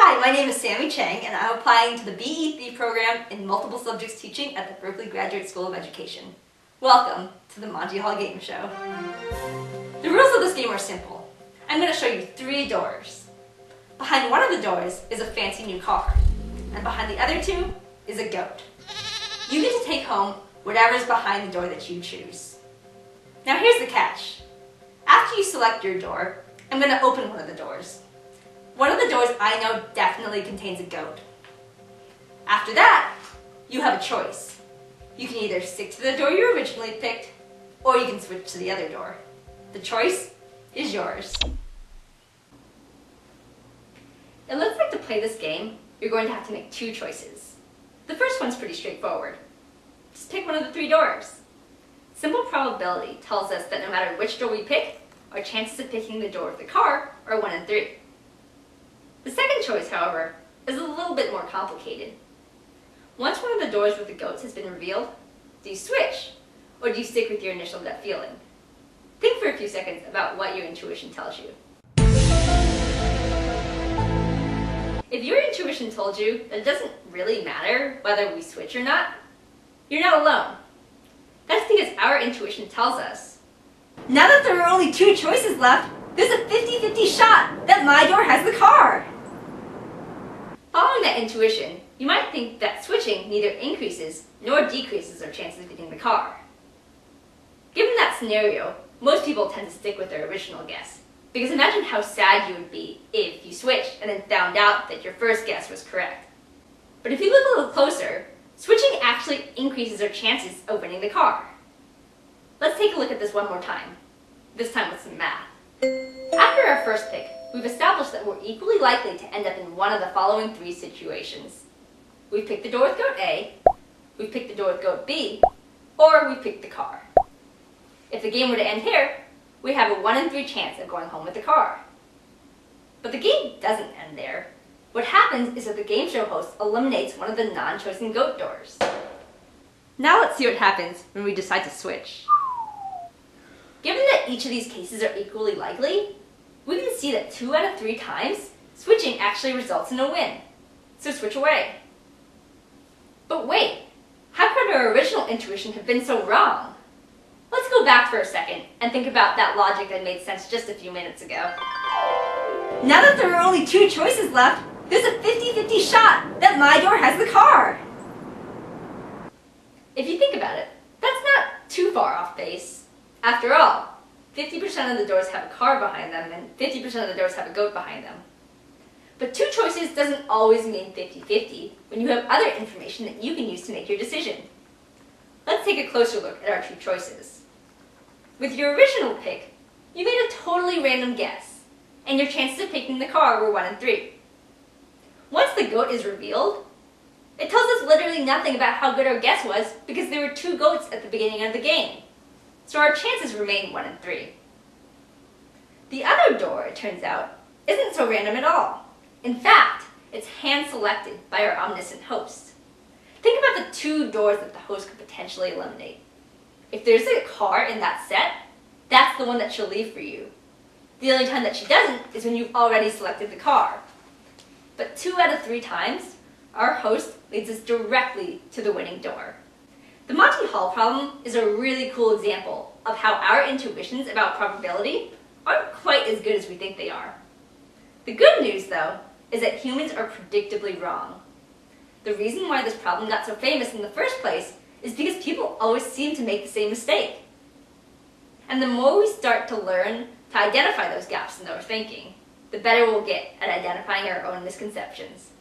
Hi, my name is Sami Chiang, and I'm applying to the BE3 program in multiple subjects teaching at the Berkeley Graduate School of Education. Welcome to the Monty Hall Game Show. The rules of this game are simple. I'm going to show you 3 doors. Behind one of the doors is a fancy new car, and behind the other 2 is a goat. You get to take home whatever is behind the door that you choose. Now here's the catch. After you select your door, I'm going to open one of the doors. One of the doors I know definitely contains a goat. After that, you have a choice. You can either stick to the door you originally picked, or you can switch to the other door. The choice is yours. It looks like to play this game, you're going to have to make 2 choices. The first one's pretty straightforward. Just pick one of the 3 doors. Simple probability tells us that no matter which door we pick, our chances of picking the door with the car are 1 in 3. The second choice, however, is a little bit more complicated. Once one of the doors with the goats has been revealed, do you switch, or do you stick with your initial gut feeling? Think for a few seconds about what your intuition tells you. If your intuition told you that it doesn't really matter whether we switch or not, you're not alone. That's because our intuition tells us, now that there are only 2 choices left, there's a 50-50 shot that my door has the car. Following that intuition, you might think that switching neither increases nor decreases our chances of getting the car. Given that scenario, most people tend to stick with their original guess, because imagine how sad you would be if you switched and then found out that your first guess was correct. But if you look a little closer, switching actually increases our chances of winning the car. Let's take a look at this one more time, this time with some math. After our first pick, we've established that we're equally likely to end up in one of the following 3 situations. We've picked the door with goat A, we've picked the door with goat B, or we've picked the car. If the game were to end here, we have a 1 in 3 chance of going home with the car. But the game doesn't end there. What happens is that the game show host eliminates one of the non-chosen goat doors. Now let's see what happens when we decide to switch. Given that each of these cases are equally likely, we can see that 2 out of 3 times, switching actually results in a win. So switch away. But wait, how could our original intuition have been so wrong? Let's go back for a second and think about that logic that made sense just a few minutes ago. Now that there are only 2 choices left, there's a 50-50 shot that my door has the car. If you think about it, that's not too far off base. After all, 50% of the doors have a car behind them and 50% of the doors have a goat behind them. But 2 choices doesn't always mean 50-50 when you have other information that you can use to make your decision. Let's take a closer look at our 2 choices. With your original pick, you made a totally random guess, and your chances of picking the car were 1 in 3. Once the goat is revealed, it tells us literally nothing about how good our guess was because there were 2 goats at the beginning of the game. So our chances remain 1 in 3. The other door, it turns out, isn't so random at all. In fact, it's hand-selected by our omniscient host. Think about the 2 doors that the host could potentially eliminate. If there's a car in that set, that's the one that she'll leave for you. The only time that she doesn't is when you've already selected the car. But 2 out of 3 times, our host leads us directly to the winning door. The Monty Hall Problem is a really cool example of how our intuitions about probability aren't quite as good as we think they are. The good news, though, is that humans are predictably wrong. The reason why this problem got so famous in the first place is because people always seem to make the same mistake. And the more we start to learn to identify those gaps in our thinking, the better we'll get at identifying our own misconceptions.